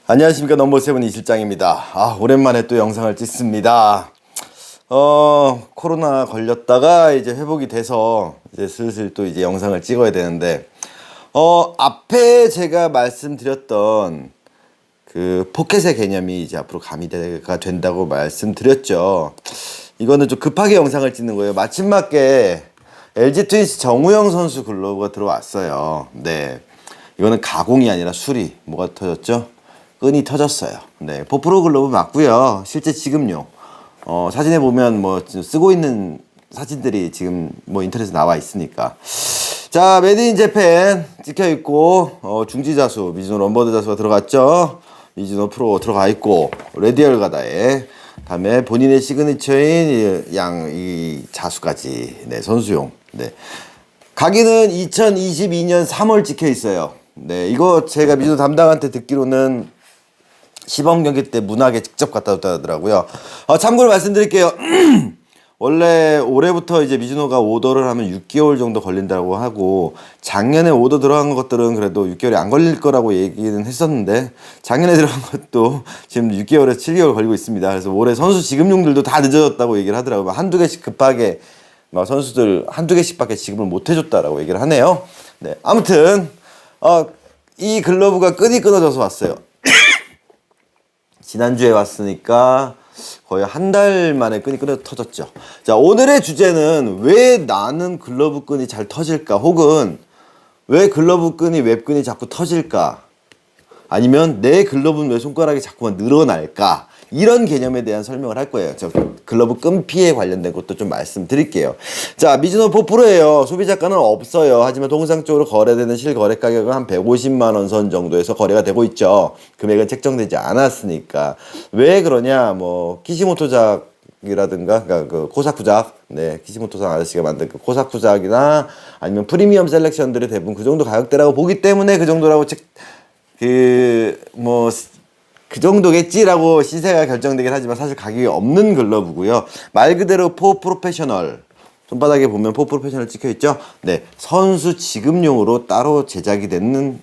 안녕하십니까. 넘버세븐 이실장입니다. 오랜만에 또 영상을 찍습니다. 코로나 걸렸다가 이제 회복이 돼서 이제 슬슬 또 이제 영상을 찍어야 되는데, 앞에 제가 말씀드렸던 그 포켓의 개념이 이제 앞으로 가미가 된다고 말씀드렸죠. 이거는 좀 급하게 영상을 찍는 거예요. 마침 맞게 LG 트윈스 정우영 선수 글러브가 들어왔어요. 네. 이거는 가공이 아니라 수리. 뭐가 터졌죠? 끈이 터졌어요. 네. 포프로 글러브 맞고요. 실제 지금요. 사진에 보면 뭐 쓰고 있는 사진들이 지금 뭐 인터넷에 나와 있으니까. 자, 메드 인 재팬 찍혀 있고, 중지 자수, 미즈노 럼버드 자수가 들어갔죠. 미즈노 프로 들어가 있고, 레디얼 가다에, 다음에 본인의 시그니처인 이 자수까지, 네, 선수용. 네. 가기는 2022년 3월 찍혀 있어요. 네, 이거 제가 미즈노 담당한테 듣기로는 시범 경기 때 문학에 직접 갖다 줬다 하더라고요. 참고로 말씀드릴게요. 원래 올해부터 이제 미즈노가 오더를 하면 6개월 정도 걸린다고 하고, 작년에 오더 들어간 것들은 그래도 6개월이 안 걸릴 거라고 얘기는 했었는데, 작년에 들어간 것도 지금 6개월에서 7개월 걸리고 있습니다. 그래서 올해 선수 지급용들도 다 늦어졌다고 얘기를 하더라고요. 한두 개씩 급하게 막 선수들 한두 개씩밖에 지급을 못 해줬다라고 얘기를 하네요. 네, 아무튼 이 글러브가 끈이 끊어져서 왔어요. 지난주에 왔으니까 거의 한 달 만에 끈이 터졌죠. 자, 오늘의 주제는 왜 나는 글러브 끈이 잘 터질까? 혹은 왜 글러브 끈이 웹끈이 자꾸 터질까? 아니면 내 글러브는 왜 손가락이 자꾸만 늘어날까? 이런 개념에 대한 설명을 할 거예요. 저 글러브 끈피에 관련된 것도 좀 말씀드릴게요. 자, 미즈노 4프로예요. 소비자가는 없어요. 하지만 통상적으로 거래되는 실거래 가격은 한 150만 원 선 정도에서 거래가 되고 있죠. 금액은 책정되지 않았으니까. 왜 그러냐? 뭐 키시모토작이라든가, 그러니까 그 코사쿠작, 네, 키시모토상 아저씨가 만든 그 코사쿠작이나 아니면 프리미엄 셀렉션들이 대부분 그 정도 가격대라고 보기 때문에 그 정도라고 그 정도겠지라고 시세가 결정되긴 하지만 사실 가격이 없는 글러브고요. 말 그대로 포 프로페셔널, 손바닥에 보면 포 프로페셔널 찍혀있죠. 네, 선수 지급용으로 따로 제작이 되는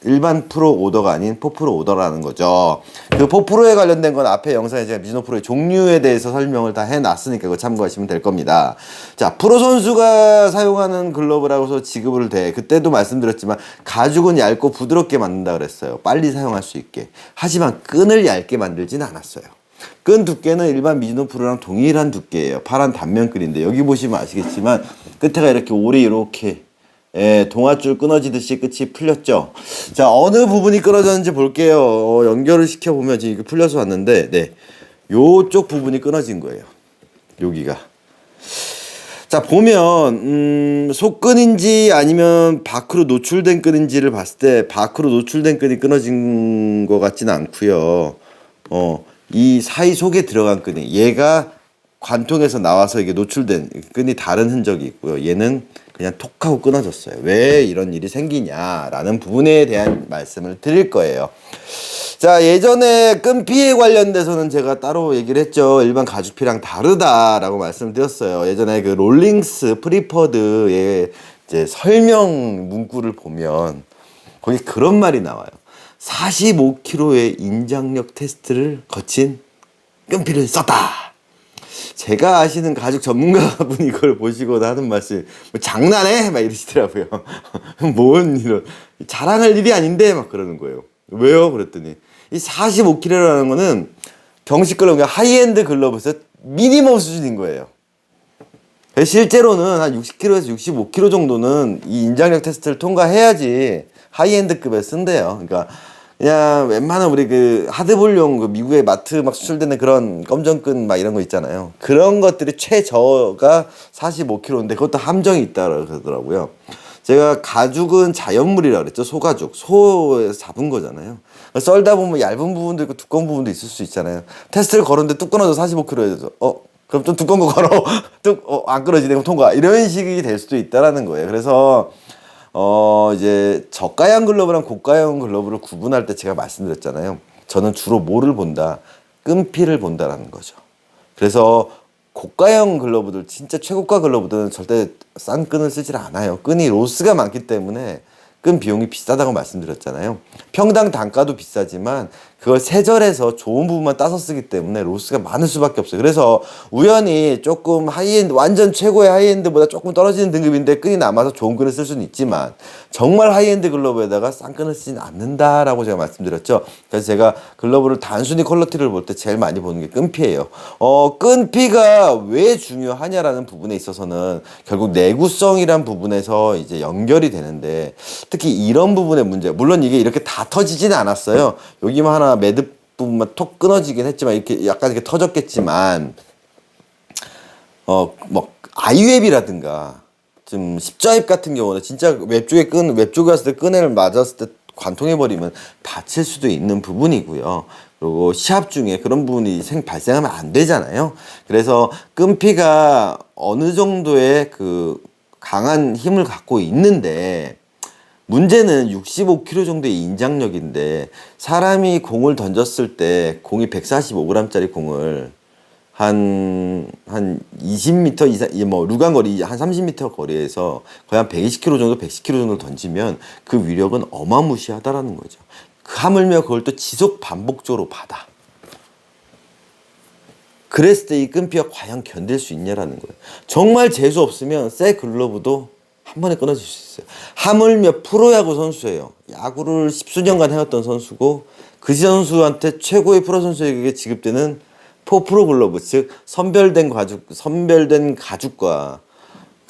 일반 프로 오더가 아닌 포 프로 오더라는 거죠. 그 포 프로에 관련된 건 앞에 영상에 제가 미즈노 프로의 종류에 대해서 설명을 다 해놨으니까 그거 참고하시면 될 겁니다. 자, 프로 선수가 사용하는 글러브라고 해서 지급을 돼. 그때도 말씀드렸지만 가죽은 얇고 부드럽게 만든다 그랬어요. 빨리 사용할 수 있게. 하지만 끈을 얇게 만들진 않았어요. 끈 두께는 일반 미즈노 프로랑 동일한 두께예요. 파란 단면 끈인데 여기 보시면 아시겠지만 끝에가 이렇게 올이 이렇게, 예, 동아줄 끊어지듯이 끝이 풀렸죠. 자, 어느 부분이 끊어졌는지 볼게요. 연결을 시켜보면 지금 이게 풀려서 왔는데, 네, 요쪽 부분이 끊어진 거예요. 여기가. 자, 보면 속끈인지 아니면 밖으로 노출된 끈인지를 봤을 때 밖으로 노출된 끈이 끊어진 것 같지는 않고요. 이 사이 속에 들어간 끈이, 얘가 관통에서 나와서 이게 노출된 끈이 다른 흔적이 있고요. 얘는 그냥 톡 하고 끊어졌어요. 왜 이런 일이 생기냐라는 부분에 대한 말씀을 드릴 거예요. 자, 예전에 끈피에 관련돼서는 제가 따로 얘기를 했죠. 일반 가죽피랑 다르다라고 말씀을 드렸어요. 예전에 그 롤링스 프리퍼드의 이제 설명 문구를 보면 거기 그런 말이 나와요. 45kg의 인장력 테스트를 거친 끈피를 썼다. 제가 아시는 가죽 전문가분이 이걸 보시고 하는 말씀, 뭐 장난해? 막 이러시더라고요. 뭔 이런, 자랑할 일이 아닌데? 막 그러는 거예요. 왜요? 그랬더니 이 45kg라는 거는 정식 글러브, 하이엔드 글러브에서 미니멈 수준인 거예요. 실제로는 한 60kg에서 65kg 정도는 이 인장력 테스트를 통과해야지 하이엔드급에 쓴대요. 그러니까 그냥 웬만한 우리 그 하드볼용 그 미국의 마트 막 수출되는 그런 검정끈 막 이런 거 있잖아요. 그런 것들이 최저가 45kg인데 그것도 함정이 있다고 그러더라고요. 제가 가죽은 자연물이라고 그랬죠. 소가죽. 소에서 잡은 거잖아요. 썰다 보면 얇은 부분도 있고 두꺼운 부분도 있을 수 있잖아요. 테스트를 걸었는데 뚝 끊어져 45kg에서 그럼 좀 두꺼운 거 걸어. 안 끊어지네. 그럼 통과. 이런 식이 될 수도 있다라는 거예요. 그래서 이제 저가형 글러브랑 고가형 글러브를 구분할 때 제가 말씀드렸잖아요. 저는 주로 뭐를 본다? 끈피를 본다라는 거죠. 그래서 고가형 글러브들, 진짜 최고가 글러브들은 절대 싼 끈을 쓰질 않아요. 끈이 로스가 많기 때문에 끈 비용이 비싸다고 말씀드렸잖아요. 평당 단가도 비싸지만 그걸 세절해서 좋은 부분만 따서 쓰기 때문에 로스가 많을 수밖에 없어요. 그래서 우연히 조금 하이엔드, 완전 최고의 하이엔드보다 조금 떨어지는 등급인데 끈이 남아서 좋은 끈을 쓸 수는 있지만 정말 하이엔드 글러브에다가 싼 끈을 쓰진 않는다라고 제가 말씀드렸죠. 그래서 제가 글러브를 단순히 퀄리티를 볼 때 제일 많이 보는 게 끈피예요. 끈피가 왜 중요하냐라는 부분에 있어서는 결국 내구성이란 부분에서 이제 연결이 되는데, 특히 이런 부분의 문제, 물론 이게 이렇게 다 터지지는 않았어요. 여기만 하나 매듭 부분만 톡 끊어지긴 했지만 이렇게 약간 이렇게 터졌겠지만, 뭐 아이웹이라든가 좀 십자입 같은 경우는 진짜 웹쪽에 갔을 때 끈을 맞았을 때 관통해버리면 다칠 수도 있는 부분이고요. 그리고 시합 중에 그런 부분이 발생하면 안 되잖아요. 그래서 끈피가 어느 정도의 그 강한 힘을 갖고 있는데, 문제는 65kg 정도의 인장력인데, 사람이 공을 던졌을 때 공이 145g짜리 공을 한 20m 이상, 뭐 루간 거리 한 30m 거리에서 거의 한 120kg 정도, 110kg 정도 던지면 그 위력은 어마무시하다라는 거죠. 하물며 그걸 또 지속 반복적으로 받아. 그랬을 때 이 끈피가 과연 견딜 수 있냐라는 거예요. 정말 재수 없으면 새 글러브도 한 번에 끊어질 수 있어요. 하물며 프로야구 선수예요. 야구를 십수년간 해왔던 선수고, 그 선수한테 최고의 프로 선수에게 지급되는 프로 글러브, 즉 선별된 가죽과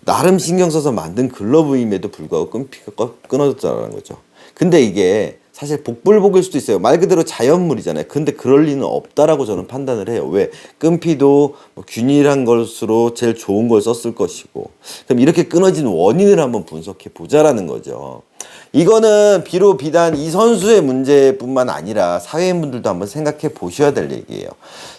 나름 신경 써서 만든 글러브임에도 불구하고 끈피가 끊어졌다는 거죠. 근데 이게 사실 복불복일 수도 있어요. 말 그대로 자연물이잖아요. 근데 그럴 리는 없다라고 저는 판단을 해요. 왜? 끈피도 뭐 균일한 것으로 제일 좋은 걸 썼을 것이고. 그럼 이렇게 끊어진 원인을 한번 분석해 보자라는 거죠. 이거는 비단 이 선수의 문제뿐만 아니라 사회인분들도 한번 생각해 보셔야 될 얘기예요.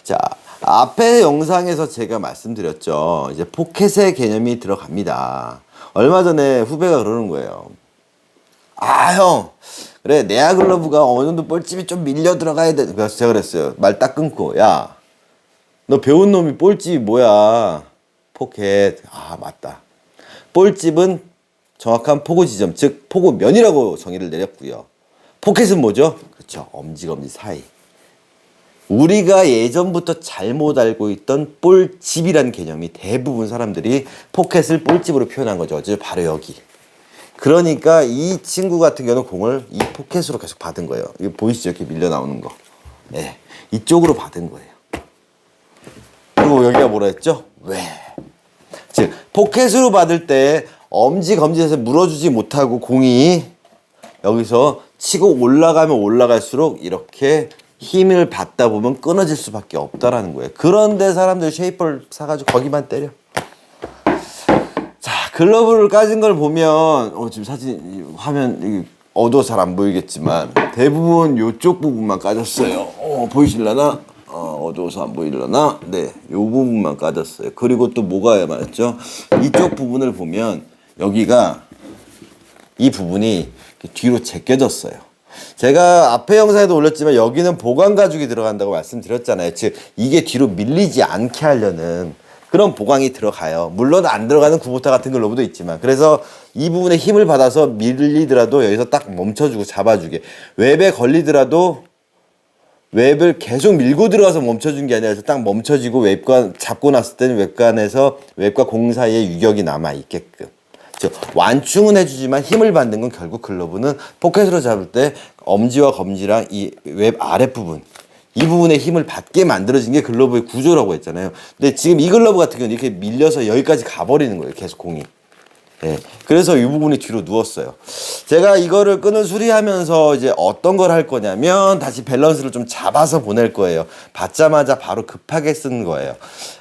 자, 앞에 영상에서 제가 말씀드렸죠. 이제 포켓의 개념이 들어갑니다. 얼마 전에 후배가 그러는 거예요. 아, 형, 그래, 내야 글러브가 어느 정도 볼집이 좀 밀려 들어가야 돼. 그래서 제가 그랬어요. 말 딱 끊고, 야, 너 배운 놈이 볼집이 뭐야? 포켓. 아, 맞다. 볼집은 정확한 포구 지점, 즉 포구면이라고 정의를 내렸고요. 포켓은 뭐죠? 그렇죠. 엄지검지 사이. 우리가 예전부터 잘못 알고 있던 볼집이라는 개념이 대부분 사람들이 포켓을 볼집으로 표현한 거죠. 바로 여기. 그러니까 이 친구 같은 경우는 공을 이 포켓으로 계속 받은 거예요. 이거 보이시죠? 이렇게 밀려 나오는 거. 네, 이쪽으로 받은 거예요. 그리고 여기가 뭐라 했죠? 왜? 즉 포켓으로 받을 때 엄지 검지에서 물어주지 못하고 공이 여기서 치고 올라가면 올라갈수록 이렇게 힘을 받다 보면 끊어질 수밖에 없다라는 거예요. 그런데 사람들이 쉐이퍼를 사가지고 거기만 때려. 자, 글러브를 까진 걸 보면 지금 사진 화면 어두워 잘 안 보이겠지만 대부분 요쪽 부분만 까졌어요. 보이실라나? 어두워서 안 보이려나? 네, 요 부분만 까졌어요. 그리고 또 뭐가 말했죠? 이쪽 부분을 보면 여기가 이 부분이 뒤로 제껴졌어요. 제가 앞에 영상에도 올렸지만 여기는 보강 가죽이 들어간다고 말씀드렸잖아요. 즉 이게 뒤로 밀리지 않게 하려는 그런 보강이 들어가요. 물론 안 들어가는 구보타 같은 글러브도 있지만, 그래서 이 부분에 힘을 받아서 밀리더라도 여기서 딱 멈춰주고 잡아주게, 웹에 걸리더라도 웹을 계속 밀고 들어가서 멈춰준 게 아니라 딱 멈춰지고 웹과 잡고 났을 때는 웹관에서 웹과 공 사이에 유격이 남아 있게끔, 즉 완충은 해주지만 힘을 받는 건 결국 글러브는 포켓으로 잡을 때 엄지와 검지랑 이 웹 아랫부분, 이 부분에 힘을 받게 만들어진 게 글러브의 구조라고 했잖아요. 근데 지금 이 글러브 같은 경우는 이렇게 밀려서 여기까지 가버리는 거예요. 계속 공이. 예. 그래서 이 부분이 뒤로 누웠어요. 제가 이거를 끈을 수리하면서 이제 어떤 걸 할 거냐면 다시 밸런스를 좀 잡아서 보낼 거예요. 받자마자 바로 급하게 쓴 거예요.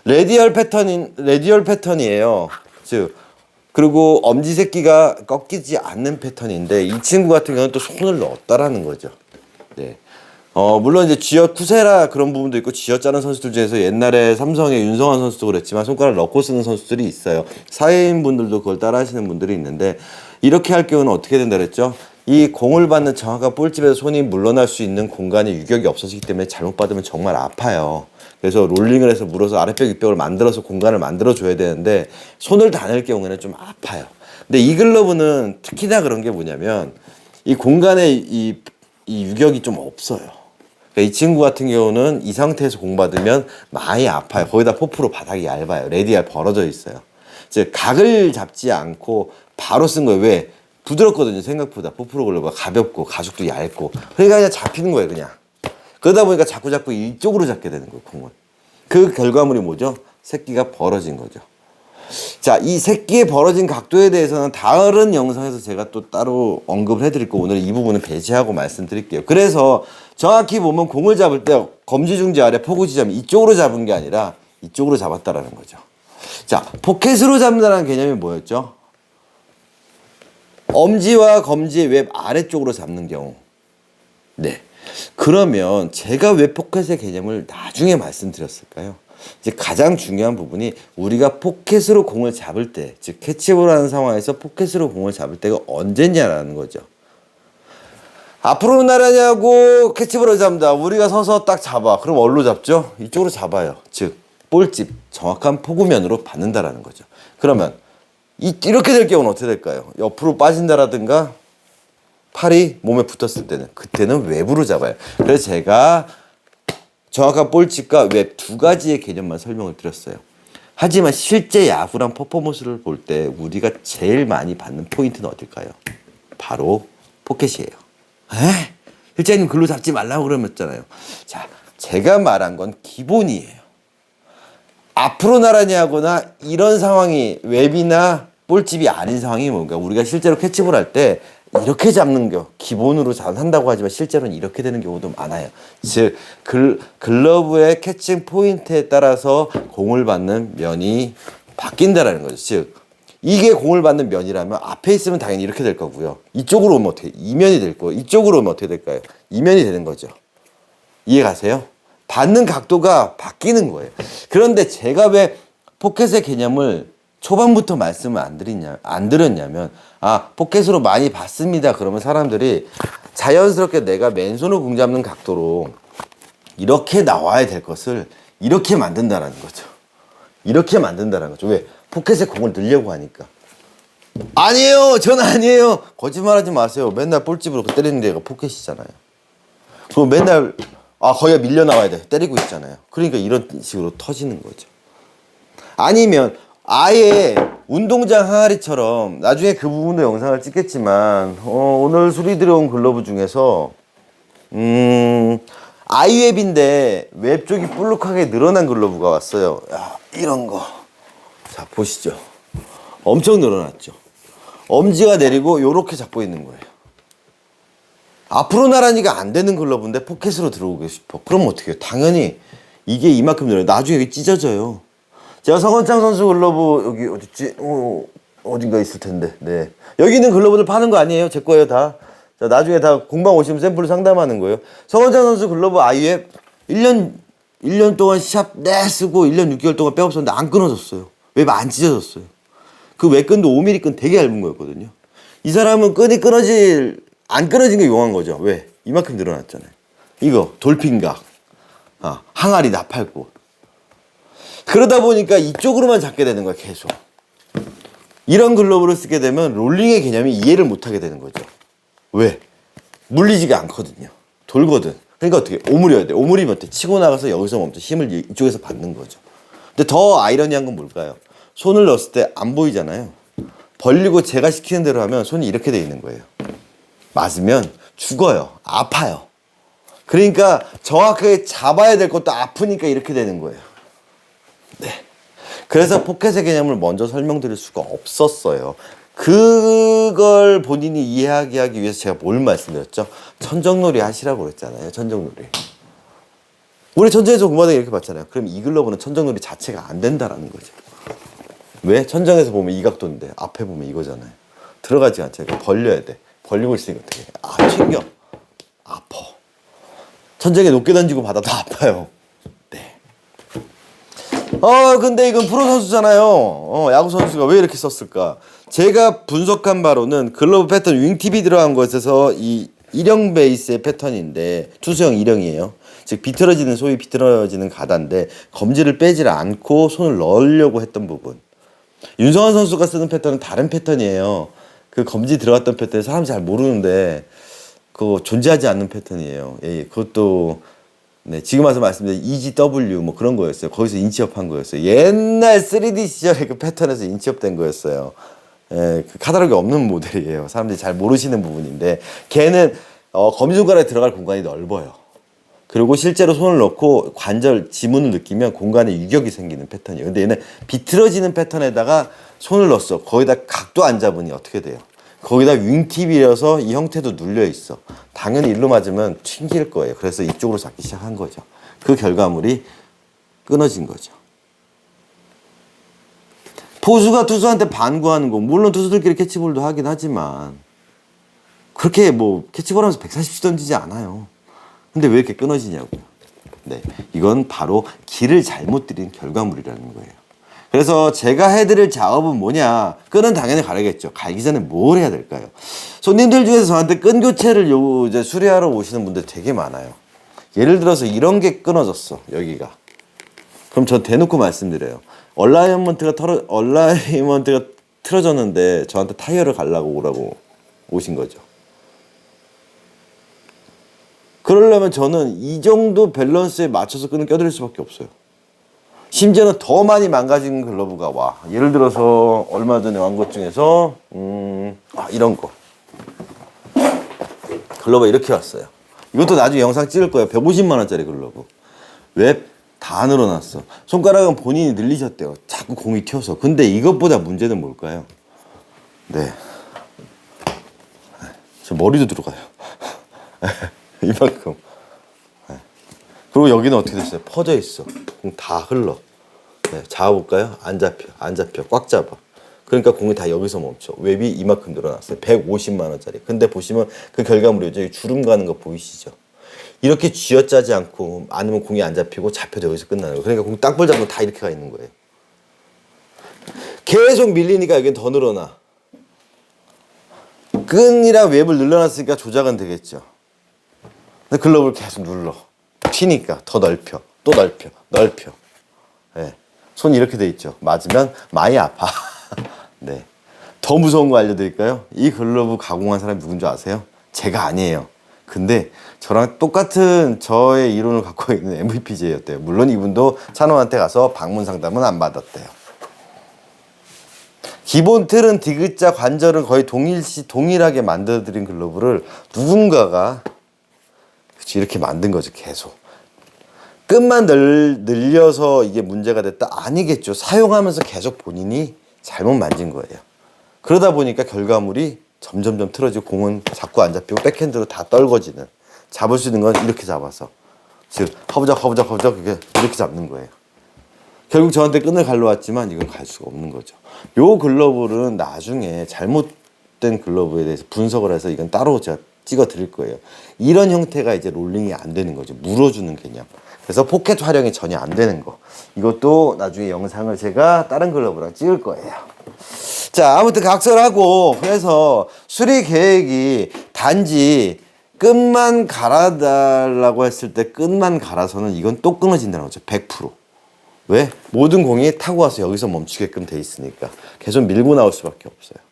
레디얼 패턴이에요. 즉, 그리고 엄지 새끼가 꺾이지 않는 패턴인데 이 친구 같은 경우는 또 손을 넣었다라는 거죠. 네. 물론 이제 쥐어 쿠세라 그런 부분도 있고, 쥐어짜는 선수들 중에서 옛날에 삼성의 윤성환 선수도 그랬지만 손가락을 넣고 쓰는 선수들이 있어요. 사회인 분들도 그걸 따라 하시는 분들이 있는데, 이렇게 할 경우는 어떻게 된다 그랬죠? 이 공을 받는 정확한 볼집에서 손이 물러날 수 있는 공간에 유격이 없어지기 때문에 잘못 받으면 정말 아파요. 그래서 롤링을 해서 물어서 아랫벽 윗벽을 만들어서 공간을 만들어 줘야 되는데 손을 다 낼 경우에는 좀 아파요. 근데 이 글러브는 특히나 그런 게 뭐냐면 이 공간에 이 유격이 좀 없어요. 그러니까 이 친구 같은 경우는 이 상태에서 공 받으면 많이 아파요. 거기다 포프로 바닥이 얇아요. 레디알 벌어져 있어요. 즉 각을 잡지 않고 바로 쓴 거예요. 왜? 부드럽거든요. 생각보다 포프로 글러브가 가볍고 가죽도 얇고 그러니까 그냥 잡히는 거예요. 그냥. 그러다 보니까 자꾸 이쪽으로 잡게 되는 거예요. 공을. 그 결과물이 뭐죠? 새끼가 벌어진 거죠. 자, 이 새끼의 벌어진 각도에 대해서는 다른 영상에서 제가 또 따로 언급을 해드릴 거 오늘 이 부분은 배제하고 말씀드릴게요. 그래서 정확히 보면 공을 잡을 때 검지 중지 아래 포구 지점 이쪽으로 잡은 게 아니라 이쪽으로 잡았다라는 거죠. 자, 포켓으로 잡는다는 개념이 뭐였죠? 엄지와 검지의 웹 아래쪽으로 잡는 경우. 네. 그러면 제가 왜 포켓의 개념을 나중에 말씀드렸을까요? 이제 가장 중요한 부분이 우리가 포켓으로 공을 잡을 때, 즉 캐치볼 하는 상황에서 포켓으로 공을 잡을 때가 언제냐라는 거죠. 앞으로 나가냐고 캐치볼을 잡는다. 우리가 서서 딱 잡아. 그럼 어디로 잡죠? 이쪽으로 잡아요. 즉 볼집 정확한 포구면으로 받는다라는 거죠. 그러면 이렇게 될 경우는 어떻게 될까요? 옆으로 빠진다라든가 팔이 몸에 붙었을 때는 그때는 외부로 잡아요. 그래서 제가 정확한 볼집과 웹 두 가지의 개념만 설명을 드렸어요. 하지만 실제 야구랑 퍼포먼스를 볼 때 우리가 제일 많이 받는 포인트는 어딜까요? 바로 포켓이에요. 실장님 글로 잡지 말라고 그러셨잖아요. 자, 제가 말한 건 기본이에요. 앞으로 나란히 하거나 이런 상황이 웹이나 볼집이 아닌 상황이 뭔가 우리가 실제로 캐치볼 할 때 이렇게 잡는 거 기본으로 한다고 하지만 실제로는 이렇게 되는 경우도 많아요. 즉 글러브의 캐칭 포인트에 따라서 공을 받는 면이 바뀐다라는 거죠. 즉 이게 공을 받는 면이라면 앞에 있으면 당연히 이렇게 될 거고요. 이쪽으로 오면 어떻게 이면이 될 거고 이쪽으로 오면 어떻게 될까요? 이면이 되는 거죠. 이해 가세요? 받는 각도가 바뀌는 거예요. 그런데 제가 왜 포켓의 개념을 초반부터 말씀을 안 드렸냐면 포켓으로 많이 받습니다. 그러면 사람들이 자연스럽게 내가 맨손으로 공 잡는 각도로 이렇게 나와야 될 것을 이렇게 만든다라는 거죠. 이렇게 만든다라는 거죠. 왜? 포켓에 공을 넣으려고 하니까. 아니에요. 전 아니에요. 거짓말하지 마세요. 맨날 볼집으로 때리는 데가 포켓이잖아요. 그럼 맨날 거기가 밀려 나와야 돼. 때리고 있잖아요. 그러니까 이런 식으로 터지는 거죠. 아니면 아예 운동장 항아리처럼 나중에 그 부분도 영상을 찍겠지만 오늘 수리 들어온 글러브 중에서 아이웹인데 웹 쪽이 볼록하게 늘어난 글러브가 왔어요. 야, 이런 거. 자, 보시죠. 엄청 늘어났죠. 엄지가 내리고 요렇게 잡고 있는 거예요. 앞으로 나란히가 안 되는 글러브인데 포켓으로 들어오고 싶어. 그럼 어떻게 해요? 당연히 이게 이만큼 늘어요. 나중에 이게 찢어져요. 제가 성원창 선수 글러브 여기 어딨지? 어딘가 있을 텐데. 네. 여기 있는 글러브들 파는 거 아니에요. 제 거예요, 다. 자, 나중에 다 공방 오시면 샘플을 상담하는 거예요. 성원창 선수 글러브 아이에 1년 동안 샵 쓰고 1년 6개월 동안 백업 썼는데 안 끊어졌어요. 왜 안 찢어졌어요? 그 외끈도 5mm 끈 되게 얇은 거였거든요. 이 사람은 끈이 안 끊어진 게 용한 거죠. 왜? 이만큼 늘어났잖아요. 이거 돌핀각, 항아리 나팔꽃. 그러다 보니까 이쪽으로만 잡게 되는 거야, 계속. 이런 글러브를 쓰게 되면 롤링의 개념이 이해를 못하게 되는 거죠. 왜? 물리지가 않거든요. 돌거든. 그러니까 어떻게? 오므려야 돼. 오므리면 어때? 치고 나가서 여기서 멈춰. 힘을 이쪽에서 받는 거죠. 근데 더 아이러니한 건 뭘까요? 손을 넣었을 때 안 보이잖아요. 벌리고 제가 시키는 대로 하면 손이 이렇게 돼 있는 거예요. 맞으면 죽어요. 아파요. 그러니까 정확하게 잡아야 될 것도 아프니까 이렇게 되는 거예요. 네. 그래서 포켓의 개념을 먼저 설명드릴 수가 없었어요. 그걸 본인이 이해하게 하기 위해서 제가 뭘 말씀드렸죠? 천정놀이 하시라고 그랬잖아요. 천정놀이. 우리 천정에서 공부하다 이렇게 봤잖아요. 그럼 이 글러브는 천정놀이 자체가 안 된다라는 거죠. 왜? 천정에서 보면 이 각도인데 앞에 보면 이거잖아요. 들어가지 않잖아요. 벌려야 돼. 벌리고 있으니까 어떻게 해? 튕겨. 아파. 천정에 높게 던지고 받아도 아파요. 네. 근데 이건 프로 선수잖아요. 야구 선수가 왜 이렇게 썼을까? 제가 분석한 바로는 글러브 패턴 윙팁이 들어간 것에서 이 일형 베이스의 패턴인데 투수형 일형이에요. 즉 소위 비틀어지는 가다인데 검지를 빼질 않고 손을 넣으려고 했던 부분. 윤성환 선수가 쓰는 패턴은 다른 패턴이에요. 그 검지 들어갔던 패턴이 사람 잘 모르는데 그거 존재하지 않는 패턴이에요. 예, 그것도 네, 지금 와서 말씀드린 EGW 뭐 그런 거였어요. 거기서 인치업한 거였어요. 옛날 3D 시절의 그 패턴에서 인치업된 거였어요. 예, 그 카탈로그에 없는 모델이에요. 사람들이 잘 모르시는 부분인데 걔는 검지손가락에 들어갈 공간이 넓어요. 그리고 실제로 손을 넣고 관절, 지문을 느끼면 공간에 유격이 생기는 패턴이에요. 근데 얘는 비틀어지는 패턴에다가 손을 넣었어. 거기다 각도 안 잡으니 어떻게 돼요? 거기다 윙팁이라서 이 형태도 눌려 있어. 당연히 일로 맞으면 튕길 거예요. 그래서 이쪽으로 잡기 시작한 거죠. 그 결과물이 끊어진 거죠. 포수가 투수한테 반구하는 거, 물론 투수들끼리 캐치볼도 하긴 하지만 그렇게 뭐 캐치볼 하면서 140씩 던지지 않아요. 근데 왜 이렇게 끊어지냐고요. 네, 이건 바로 길을 잘못 들인 결과물이라는 거예요. 그래서 제가 해드릴 작업은 뭐냐? 끈은 당연히 가려겠죠. 갈기 전에 뭘 해야 될까요? 손님들 중에서 저한테 끈 교체를 이제 수리하러 오시는 분들 되게 많아요. 예를 들어서 이런 게 끊어졌어, 여기가. 그럼 전 대놓고 말씀드려요. 얼라이먼트가 틀어졌는데 저한테 타이어를 갈라고 오라고 오신 거죠. 그러려면 저는 이 정도 밸런스에 맞춰서 끈을 껴드릴 수밖에 없어요. 심지어는 더 많이 망가진 글러브가 와. 예를 들어서 얼마 전에 완 것 중에서 이런 거 글러브 이렇게 왔어요. 이것도 나중에 영상 찍을 거예요. 150만 원짜리 글러브. 왜? 다 늘어났어. 손가락은 본인이 늘리셨대요. 자꾸 공이 튀어서. 근데 이것보다 문제는 뭘까요? 네, 저 머리도 들어가요. 이만큼. 그리고 여기는 어떻게 됐어요? 퍼져 있어. 공 다 흘러. 네, 잡아볼까요? 안 잡혀. 안 잡혀. 꽉 잡아. 그러니까 공이 다 여기서 멈춰. 웹이 이만큼 늘어났어요. 150만 원짜리. 근데 보시면 그 결과물이죠. 여기 주름 가는 거 보이시죠? 이렇게 쥐어짜지 않고 않으면 공이 안 잡히고 잡혀도 여기서 끝나는 거예요. 그러니까 공 땅볼 잡으면 다 이렇게 가 있는 거예요. 계속 밀리니까 여긴 더 늘어나. 끈이랑 웹을 늘려놨으니까 조작은 되겠죠. 근데 글러브를 계속 눌러. 튀니까 더 넓혀. 또 넓혀. 넓혀. 네. 손이 이렇게 돼 있죠. 맞으면 많이 아파. 네. 더 무서운 거 알려드릴까요? 이 글러브 가공한 사람이 누군지 아세요? 제가 아니에요. 근데 저랑 똑같은 저의 이론을 갖고 있는 MVPJ였대요. 물론 이분도 찬호한테 가서 방문 상담은 안 받았대요. 기본 틀은 디귿자 관절은 거의 동일하게 만들어드린 글러브를 누군가가 이렇게 만든 거죠. 계속. 끈만 늘려서 이게 문제가 됐다? 아니겠죠. 사용하면서 계속 본인이 잘못 만진 거예요. 그러다 보니까 결과물이 점점점 틀어지고 공은 자꾸 안 잡히고 백핸드로 다 떨궈지는. 잡을 수 있는 건 이렇게 잡아서. 즉 허브적 이렇게 잡는 거예요. 결국 저한테 끈을 갈라왔지만 이건 갈 수가 없는 거죠. 요 글러브는 나중에 잘못된 글러브에 대해서 분석을 해서 이건 따로 제가 찍어 드릴 거예요. 이런 형태가 이제 롤링이 안 되는 거죠. 물어주는 개념. 그래서 포켓 활용이 전혀 안 되는 거. 이것도 나중에 영상을 제가 다른 글러브랑 찍을 거예요. 자, 아무튼 각설하고 그래서 수리 계획이 단지 끈만 갈아달라고 했을 때 끈만 갈아서는 이건 또 끊어진다는 거죠. 100%. 왜? 모든 공이 타고 와서 여기서 멈추게끔 돼 있으니까 계속 밀고 나올 수밖에 없어요.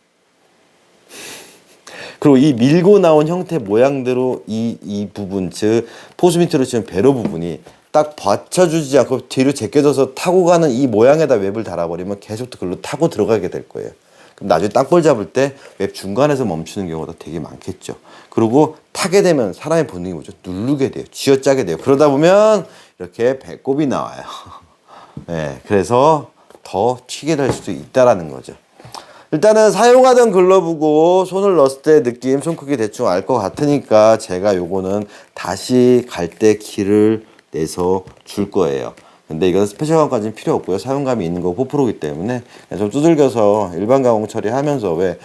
그리고 이 밀고 나온 형태 모양대로 이 부분, 즉 포수 밑으로 치면 배로 부분이 딱 받쳐주지 않고 뒤로 제껴져서 타고 가는 이 모양에다 웹을 달아버리면 계속 글로 타고 들어가게 될 거예요. 그럼 나중에 땅볼 잡을 때 웹 중간에서 멈추는 경우가 되게 많겠죠. 그리고 타게 되면 사람의 본능이 뭐죠? 누르게 돼요. 쥐어짜게 돼요. 그러다 보면 이렇게 배꼽이 나와요. 네, 그래서 더 튀게 될 수도 있다라는 거죠. 일단은 사용하던 글러브고 손을 넣었을 때 느낌, 손 크기 대충 알 것 같으니까 제가 요거는 다시 갈 때 길을 내서 줄 거예요. 근데 이건 스페셜감까지는 필요 없고요. 사용감이 있는 거 포프로기 때문에 좀 두들겨서 일반 가공 처리하면서 왜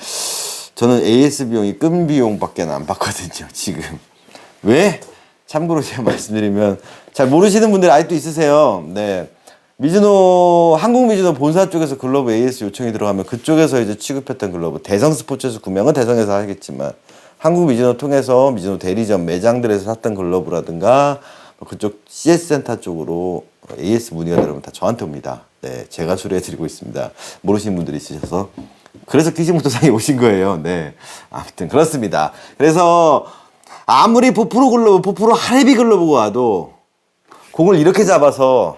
저는 AS 비용이 끈 비용밖에 안 받거든요. 지금. 왜? 참고로 제가 말씀드리면 잘 모르시는 분들 아직도 있으세요. 네. 미즈노, 한국 미즈노 본사 쪽에서 글러브 AS 요청이 들어가면 그쪽에서 이제 취급했던 글러브, 대성 스포츠에서 구매는 대성에서 하겠지만 한국 미즈노 통해서 미즈노 대리점 매장들에서 샀던 글러브라든가 그쪽 CS 센터 쪽으로 AS 문의가 들어오면 다 저한테 옵니다. 네, 제가 수리해드리고 있습니다. 모르시는 분들이 있으셔서. 그래서 키즈모터상에 오신 거예요. 네, 아무튼 그렇습니다. 그래서 아무리 포프로 글러브, 포프로 하레비 글러브가 와도 공을 이렇게 잡아서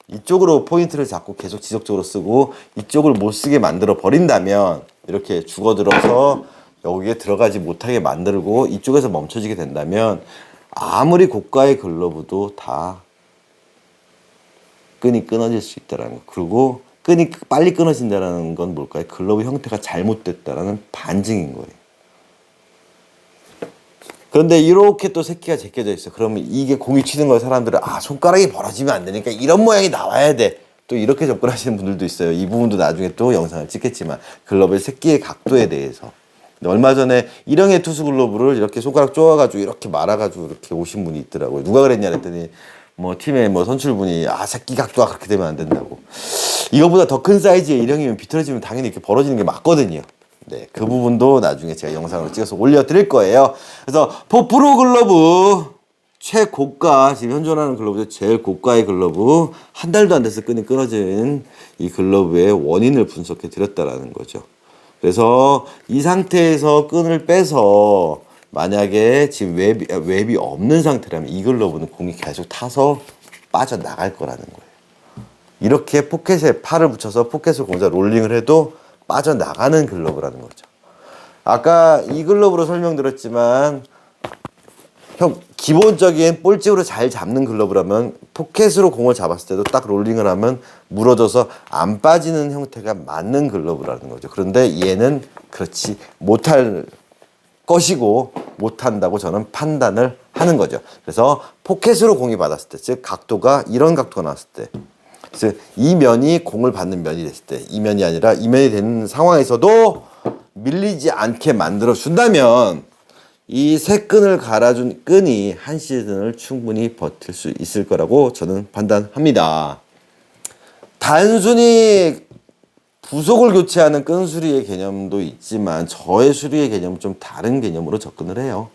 이쪽으로 포인트를 잡고 계속 지속적으로 쓰고 이쪽을 못 쓰게 만들어 버린다면 이렇게 죽어들어서 여기에 들어가지 못하게 만들고 이쪽에서 멈춰지게 된다면 아무리 고가의 글러브도 다 끈이 끊어질 수 있다는 거. 그리고 끈이 빨리 끊어진다는 건 뭘까요? 글러브 형태가 잘못됐다라는 반증인 거예요. 그런데 이렇게 또 새끼가 제껴져 있어. 그러면 이게 공이 치는 걸 사람들은 손가락이 벌어지면 안 되니까 이런 모양이 나와야 돼. 또 이렇게 접근하시는 분들도 있어요. 이 부분도 나중에 또 영상을 찍겠지만 글러브의 새끼의 각도에 대해서. 얼마 전에 일형의 투수 글러브를 이렇게 손가락 쪼아가지고 이렇게 말아가지고 이렇게 오신 분이 있더라고요. 누가 그랬냐 그랬더니 뭐 팀의 뭐 선출분이 새끼 각도가 그렇게 되면 안 된다고. 이거보다 더 큰 사이즈의 일형이면 비틀어지면 당연히 이렇게 벌어지는 게 맞거든요. 네, 그 부분도 나중에 제가 영상으로 찍어서 올려드릴 거예요. 그래서 포프로 글러브 최고가, 지금 현존하는 글러브 제일 고가의 글러브, 한 달도 안 돼서 끈이 끊어진 이 글러브의 원인을 분석해 드렸다라는 거죠. 그래서 이 상태에서 끈을 빼서 만약에 지금 웹이 없는 상태라면 이 글러브는 공이 계속 타서 빠져나갈 거라는 거예요. 이렇게 포켓에 팔을 붙여서 포켓을 공자 롤링을 해도 빠져나가는 글러브라는 거죠. 아까 이 글러브로 설명드렸지만 기본적인 볼집으로 잘 잡는 글러브라면 포켓으로 공을 잡았을 때도 딱 롤링을 하면 물어져서 안 빠지는 형태가 맞는 글러브라는 거죠. 그런데 얘는 그렇지 못할 것이고 못한다고 저는 판단을 하는 거죠. 그래서 포켓으로 공이 받았을 때, 즉 각도가 이런 각도가 나왔을 때, 즉 이 면이 공을 받는 면이 됐을 때, 이 면이 아니라 이 면이 되는 상황에서도 밀리지 않게 만들어 준다면 이 세 끈을 갈아준 끈이 한 시즌을 충분히 버틸 수 있을 거라고 저는 판단합니다. 단순히 부속을 교체하는 끈 수리의 개념도 있지만 저의 수리의 개념은 좀 다른 개념으로 접근을 해요.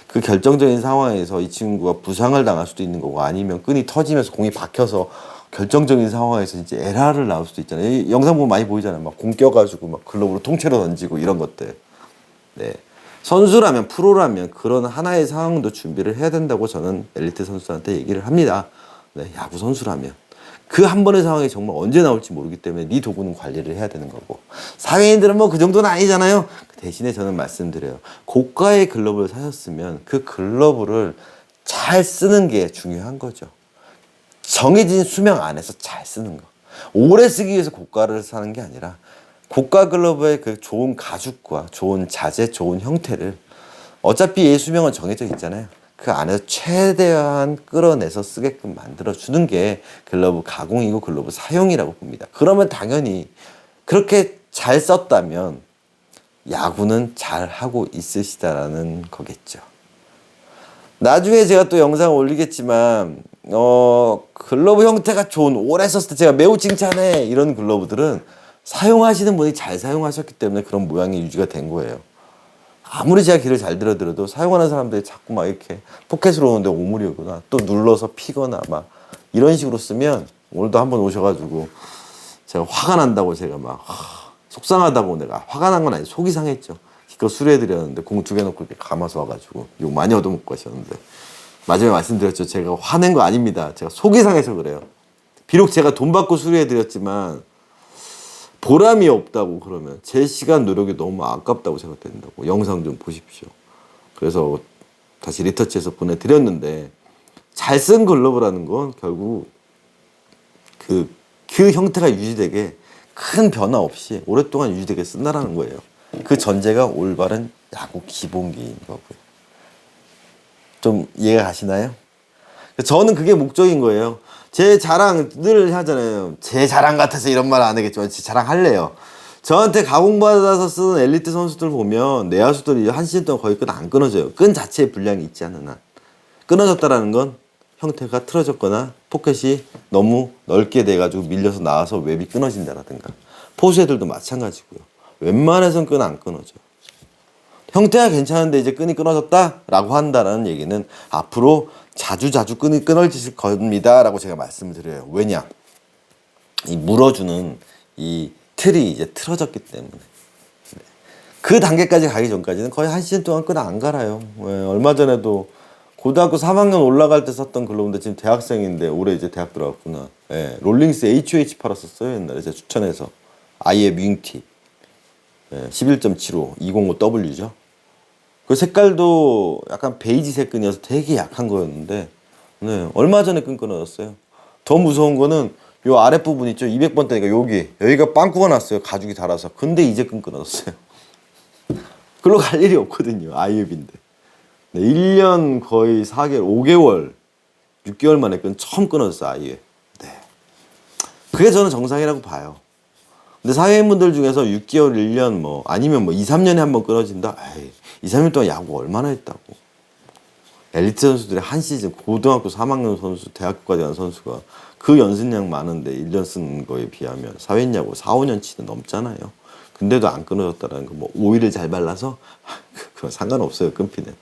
그 결정적인 상황에서 이 친구가 부상을 당할 수도 있는 거고 아니면 끈이 터지면서 공이 박혀서 결정적인 상황에서 이제 에러를 나올 수도 있잖아요. 이 영상 보면 많이 보이잖아요. 막 공 껴가지고 막 글러브로 통째로 던지고 이런 것들. 네. 선수라면 프로라면 그런 하나의 상황도 준비를 해야 된다고 저는 엘리트 선수한테 얘기를 합니다. 네, 야구 선수라면 그 한 번의 상황이 정말 언제 나올지 모르기 때문에 네 도구는 관리를 해야 되는 거고 사회인들은 뭐 그 정도는 아니잖아요. 대신에 저는 말씀드려요. 고가의 글러브를 사셨으면 그 글러브를 잘 쓰는 게 중요한 거죠. 정해진 수명 안에서 잘 쓰는 거. 오래 쓰기 위해서 고가를 사는 게 아니라 고가 글러브의 그 좋은 가죽과 좋은 자재, 좋은 형태를 어차피 얘 수명은 정해져 있잖아요. 그 안에서 최대한 끌어내서 쓰게끔 만들어주는 게 글러브 가공이고 글러브 사용이라고 봅니다. 그러면 당연히 그렇게 잘 썼다면 야구는 잘 하고 있으시다라는 거겠죠. 나중에 제가 또 영상을 올리겠지만 글러브 형태가 좋은 오래 썼을 때 제가 매우 칭찬해 이런 글러브들은 사용하시는 분이 잘 사용하셨기 때문에 그런 모양이 유지가 된 거예요. 아무리 제가 길을 잘 들어도 사용하는 사람들이 자꾸 막 이렇게 포켓으로 오는데 오물이 오거나 또 눌러서 피거나 막 이런 식으로 쓰면 오늘도 한번 오셔가지고 제가 화가 난다고 제가 막 속상하다고 내가 화가 난 건 아니고 속이 상했죠. 기껏 수리해드렸는데 공 2개 놓고 이렇게 감아서 와가지고 욕 많이 얻어먹고 가셨는데 마지막에 말씀드렸죠. 제가 화낸 거 아닙니다. 제가 속이 상해서 그래요. 비록 제가 돈 받고 수리해드렸지만 보람이 없다고 그러면 제 시간 노력이 너무 아깝다고 생각된다고. 영상 좀 보십시오. 그래서 다시 리터치해서 보내드렸는데 잘 쓴 글러브라는 건 결국 그 형태가 유지되게 큰 변화 없이 오랫동안 유지되게 쓴다라는 거예요. 그 전제가 올바른 야구 기본기인 거고요. 좀 이해가 가시나요? 저는 그게 목적인 거예요. 제 자랑 늘 하잖아요. 제 자랑 같아서 이런 말 안 하겠지만 제 자랑 할래요. 저한테 가공받아서 쓰는 엘리트 선수들 보면 내야수들이 한 시즌 동안 거의 끈 안 끊어져요. 끈 자체에 분량이 있지 않은 한. 끊어졌다라는 건 형태가 틀어졌거나 포켓이 너무 넓게 돼가지고 밀려서 나와서 웹이 끊어진다라든가. 포수애들도 마찬가지고요. 웬만해선 끈 안 끊어져요. 형태가 괜찮은데 이제 끈이 끊어졌다라고 한다는 얘기는 앞으로 자주 끈이 끊어질 겁니다라고 제가 말씀을 드려요. 왜냐? 이 물어주는 이 틀이 이제 틀어졌기 때문에. 그 단계까지 가기 전까지는 거의 한 시즌 동안 끈 안 갈아요. 얼마 전에도 고등학교 3학년 올라갈 때 썼던 글러브인데 지금 대학생인데 올해 이제 대학 들어갔구나. 예, 롤링스 HOH 팔았었어요 옛날에 제가 추천해서. 아이의 윙티. 예, 11.75 205W죠. 그 색깔도 약간 베이지색 끈이어서 되게 약한 거였는데 네, 얼마 전에 끈 끊어졌어요. 더 무서운 거는 요 아랫부분 있죠. 200번대니까 여기가 빵꾸가 났어요. 가죽이 닳아서. 근데 이제 끈 끊어졌어요. 글로 갈 일이 없거든요. 아이앱인데. 네, 1년 거의 4개월, 5개월, 6개월 만에 끈 처음 끊어졌어요. 아이앱. 네. 그게 저는 정상이라고 봐요. 근데 사회인분들 중에서 6개월, 1년 뭐 아니면 뭐 2, 3년에 한 번 끊어진다? 에이, 2, 3년 동안 야구 얼마나 했다고. 엘리트 선수들이 한 시즌 고등학교 3학년 선수, 대학교까지 간 선수가 그 연습량 많은데 1년 쓴 거에 비하면 사회인 야구 4, 5년치는 넘잖아요. 근데도 안 끊어졌다는 거 뭐 오일을 잘 발라서 그건 상관없어요. 끊기는.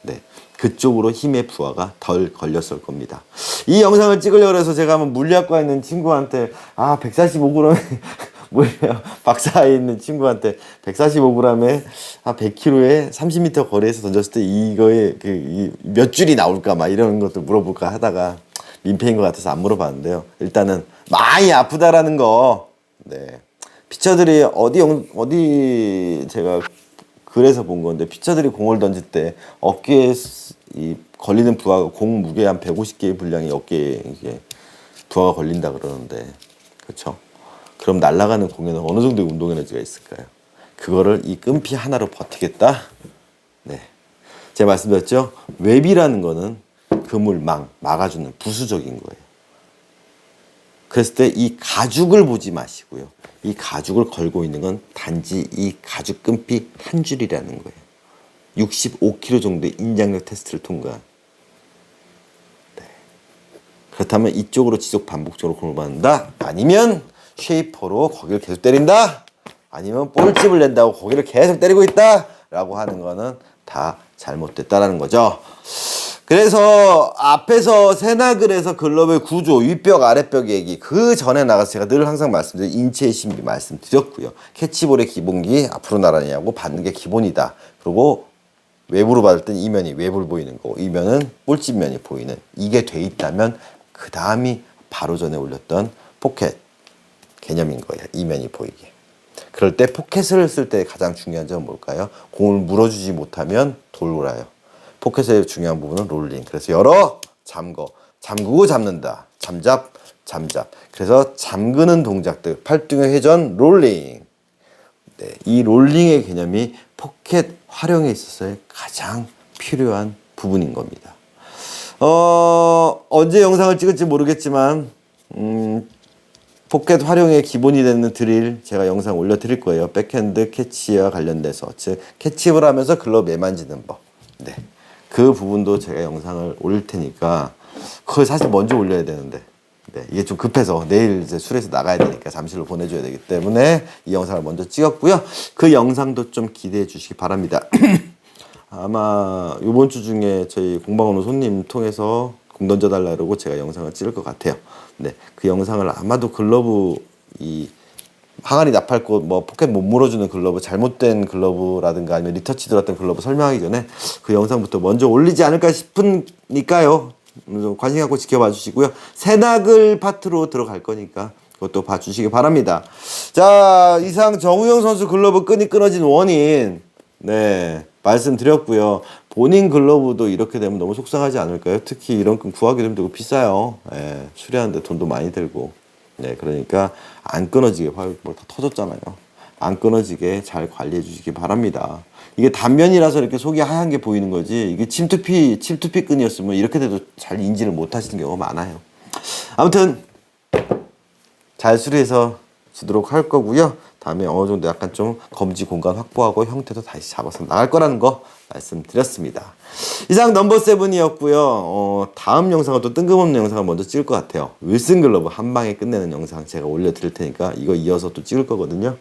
네. 그쪽으로 힘의 부하가 덜 걸렸을 겁니다. 이 영상을 찍으려고 해서 제가 한번 물리학과에 있는 친구한테 145g 뭐예요? 박사에 있는 친구한테 145g에 한 100km에 30m 거리에서 던졌을 때 이거에 몇 줄이 나올까 막 이런 것도 물어볼까 하다가 민폐인 것 같아서 안 물어봤는데요. 일단은 많이 아프다라는 거. 네. 피처들이 어디 제가 그래서 본 건데 피처들이 공을 던질 때 어깨에 이 걸리는 부하가 공 무게 한 150개의 분량이 어깨에 이게 부하가 걸린다 그러는데 그렇죠? 그럼 날아가는 공에는 어느 정도의 운동 에너지가 있을까요? 그거를 이 끈피 하나로 버티겠다? 네. 제가 말씀드렸죠? 웹이라는 거는 그물, 막아주는 부수적인 거예요. 그랬을 때 이 가죽을 보지 마시고요. 이 가죽을 걸고 있는 건 단지 이 가죽 끈피 한 줄이라는 거예요. 65kg 정도의 인장력 테스트를 통과한. 네. 그렇다면 이쪽으로 지속 반복적으로 공을 받는다? 아니면 쉐이퍼로 거기를 계속 때린다? 아니면 볼집을 낸다고 거기를 계속 때리고 있다? 라고 하는 거는 다 잘못됐다라는 거죠. 그래서 앞에서 새나글에서 글러브의 구조, 윗벽, 아랫벽 얘기 그 전에 나가서 제가 늘 항상 말씀드린 인체의 신비 말씀드렸고요. 캐치볼의 기본기 앞으로 나란히 하고 받는 게 기본이다. 그리고 외부로 받을 땐 이면이 외부를 보이는 거고 이면은 볼집면이 보이는 이게 돼 있다면 그 다음이 바로 전에 올렸던 포켓 개념인 거예요. 이면이 보이게. 그럴 때 포켓을 쓸 때 가장 중요한 점은 뭘까요? 공을 물어주지 못하면 돌아요. 포켓의 중요한 부분은 롤링. 그래서 열어, 잠그고 잡는다. 잠잡. 그래서 잠그는 동작들, 팔등의 회전, 롤링. 네, 이 롤링의 개념이 포켓 활용에 있어서의 가장 필요한 부분인 겁니다. 언제 영상을 찍을지 모르겠지만 포켓 활용의 기본이 되는 드릴 제가 영상 올려드릴 거예요. 백핸드 캐치와 관련돼서 즉 캐치를 하면서 글러브 매만지는 법. 네. 그 부분도 제가 영상을 올릴 테니까 그걸 사실 먼저 올려야 되는데 네, 이게 좀 급해서 내일 이제 술에서 나가야 되니까 잠실로 보내줘야 되기 때문에 이 영상을 먼저 찍었고요. 그 영상도 좀 기대해 주시기 바랍니다. 아마 이번 주 중에 저희 공방 오는 손님 통해서 공 던져달라 그러고 제가 영상을 찍을 것 같아요. 네, 그 영상을 아마도 글러브 이 항아리 나팔꽃 뭐 포켓 못 물어주는 글러브 잘못된 글러브라든가 아니면 리터치 들었던 글러브 설명하기 전에 그 영상부터 먼저 올리지 않을까 싶으니까요. 좀 관심 갖고 지켜봐 주시고요. 새나글 파트로 들어갈 거니까 그것도 봐주시기 바랍니다. 자, 이상 정우영 선수 글러브 끈이 끊어진 원인 네 말씀드렸고요. 본인 글러브도 이렇게 되면 너무 속상하지 않을까요? 특히 이런 끈 구하기도 힘들고 비싸요. 예, 수리하는데 돈도 많이 들고. 네, 그러니까 안 끊어지게 다 터졌잖아요. 안 끊어지게 잘 관리해 주시기 바랍니다. 이게 단면이라서 이렇게 속이 하얀 게 보이는 거지. 이게 침투피 끈이었으면 이렇게 돼도 잘 인지를 못 하시는 경우가 많아요. 아무튼 잘 수리해서 주도록 할 거고요. 다음에 어느 정도 약간 좀 검지 공간 확보하고 형태도 다시 잡아서 나갈 거라는 거 말씀드렸습니다. 이상 넘버 7이었고요. 다음 영상은 또 뜬금없는 영상을 먼저 찍을 것 같아요. 윌슨 글러브 한 방에 끝내는 영상 제가 올려드릴 테니까 이거 이어서 또 찍을 거거든요.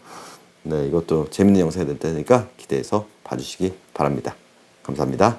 네, 이것도 재밌는 영상이 될 테니까 기대해서 봐주시기 바랍니다. 감사합니다.